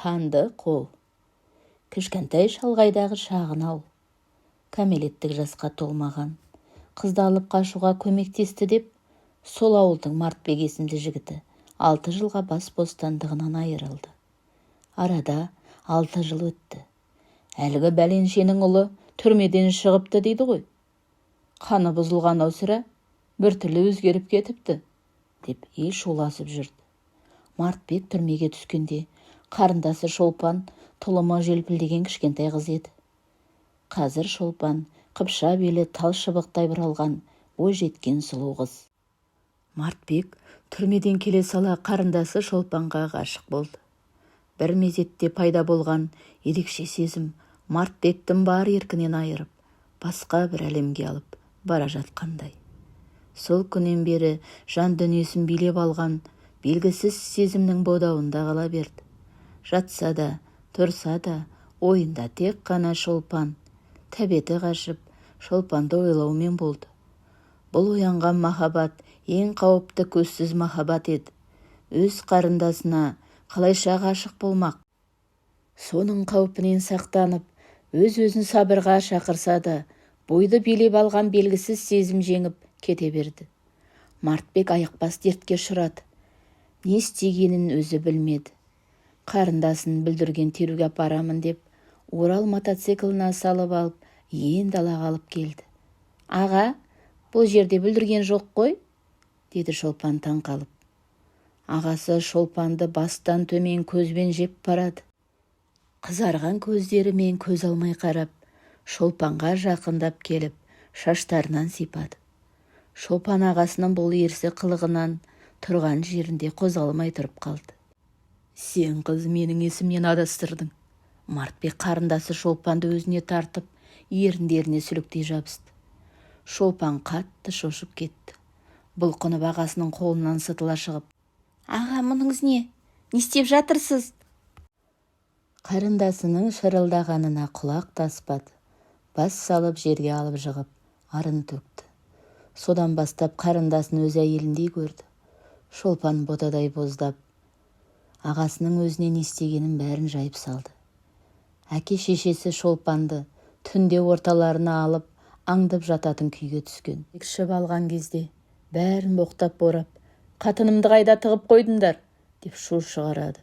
Қанды қол. Кішкентай шалғайдағы шағын ауыл. Кәмелеттік жасқа толмаған. Қызды алып қашуға көмектесті деп, сол ауылдың Мартбек есімді жігіті 6 жылға бас бостандығынан айырылды. Арада 6 жыл өтті. Әлгі бәленшенің ұлы түрмеден шығыпты дейді ғой. Қаны бұзылған сірә, біртүрлі өзгеріп кетіпті, деп ел шуласып жүрді. Мартбек түрмеге түскенде қарындасы Шолпан тұлымы желпілдеген кішкентай қыз еді. Қазір Шолпан қыпша белі тал шыбықтай бұралған бойжеткен сұлу қыз. Мартбек түрмеден келе сала қарындасы Шолпанға ғашық болды. Бір мезетте пайда болған ерекше сезім Мартбектің бар еркінен айырып, басқа бір әлемге алып бара жатқандай. Сол күннен бері жан дүниесін билеп алған белгісіз сезімнің бодауында қала берді. Жатса да, тұрса да, ойында тек қана Шолпан. Тәбеті қашып, Шолпанды ойлаумен болды. Бұл оянған махаббат ең қауіпті көзсіз махаббат еді. Өз қарындасына қалайша ғашық болмақ. Соның қаупінен сақтанып, өз-өзін сабырға шақырса да, бойды билеп алған белгісіз сезім жеңіп кете берді. Мартбек айықпас дертке ұшырады. Не істегенін өзі білмеді. Қарындасын бүлдірген теруге апарамын деп, Орал мотоциклына салып алып, ен далаға алып келді. «Аға, бұл жерде бүлдірген жоқ қой?» деді Шолпан таңқалып. Ағасы Шолпанды бастан төмен көзбен жеп барады. Қызарған көздерімен көз алмай қарап, Шолпанға жақындап келіп, шаштарынан сипады. Шолпан ағасының бұл ерсі қылығынан тұрған жерінде қозғалмай тұрып қалды. «Сен қыз менің есімнен адастырдың». Мартбек қарындасы Шолпанды өзіне тартып, еріндеріне сүліктей жабысты. Шолпан қатты шошып кетті. Бұлқынып ағасының қолынан сытыла шығып: «Аға, мұныңыз не? Не істеп жатырсыз?» Қарындасының шырылдағанына құлақ таспады. Бас салып жерге алып жығып, арын төкті. Содан бастап қарындасын өз әйеліндей көрді. Шолпан ботадай боздап, ағасының өзіне не істегенін бәрін жайып салды. Әке-шешесі Шолпанды түнде орталарына алып, аңдып жататын күйге түскен. Ішіп алған кезде бәрін боқтап борап, «Қатынымды қайда тығып қойдыңдар?» деп шу шығарады.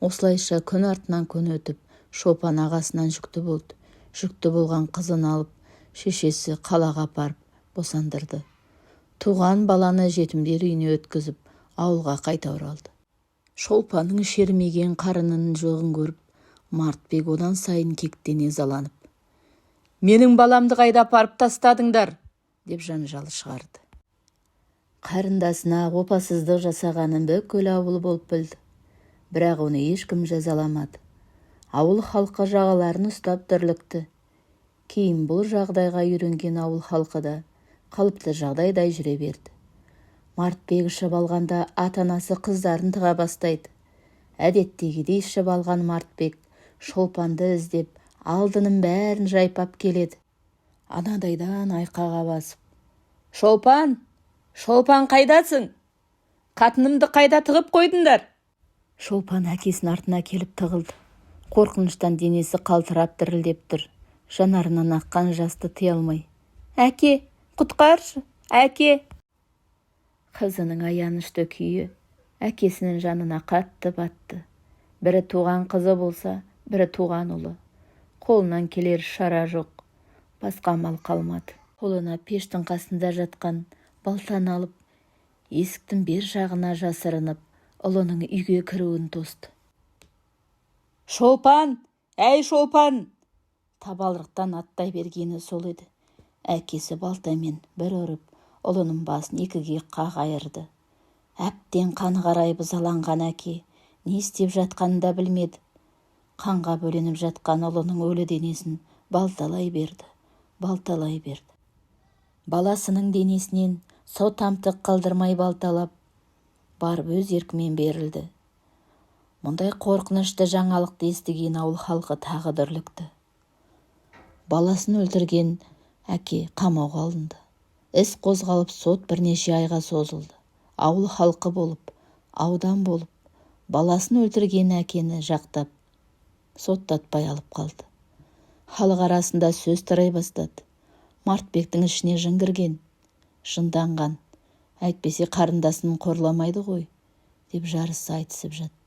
Осылайша күн артынан күн өтіп, Шолпан ағасынан жүкті болды. Жүкті болған қызын алып, шешесі қалаға апарып босандырды. Туған баланы жетімдер үйіне өткізіп, ауылға қайта оралды. Шолпанның шермеген қарынының жоғын көріп, Мартбек одан сайын кектене ызаланып: «Менің баламды қайда апарып тастадыңдар?» деп жанжал шығарды. Қарындасына опасыздық жасағанын бүкіл ауыл болып білді. Бірақ оны ешкім жазаламады. Ауыл халқы жағаларын ұстап дүрлікті. Кейін бұл жағдайға үйренген ауыл халқы да қалыпты жағдайдай жүре берді. Мартбек ішіп алғанда ата-анасы қыздарын тыға бастайды. Әдеттегідей ішіп алған Мартбек Шолпанды іздеп, алдының бәрін жайпап келеді. Анадайдан айқаға басып: «Шолпан! Шолпан, қайдасың? Қатынымды қайда тығып қойдыңдар?» Шолпан әкесінің артына келіп тығылды. Қорқыныштан денесі қалтырап дірілдеп тұр. Жанарынан аққан жасты тыя алмай: «Әке, құтқаршы, әке!» Қызының аянышты күйі әкесінің жанына қатты батты. Бірі туған қызы болса, бірі туған ұлы. Қолынан келер шара жоқ. Басқа амал қалмады. Қолына пештің қасында жатқан балтаны алып, есіктің бер жағына жасырынып, ұлының үйге кіруін тосты. «Шолпан! Әй, Шолпан!» Табалдырықтан аттай бергені сол еді. Әкесі балтамен бір ұрып, ұлының басын екіге қақ айырды. Әбден қаны қарайып ызаланған әке не істеп жатқанын да білмеді. Қанға бөленіп жатқан ұлының өлі денесін балталай берді. Баласының денесінен сау тамтық қалдырмай балталап, барып өз еркімен берілді. Мұндай қорқынышты жаңалықты естіген ауыл халқы тағы дүрлікті. Баласын өлтірген әке қамауға алынды. Іс қозғалып сот бірнеше айға созылды. Ауыл халқы болып, аудан болып, баласын өлтірген әкені жақтап, соттатпай алып қалды. Халық арасында сөз тарай бастады. Мартбектің ішіне жын кірген, жынданған, әйтпесе қарындасын қорламайды ғой, деп жарыса айтысып жатты.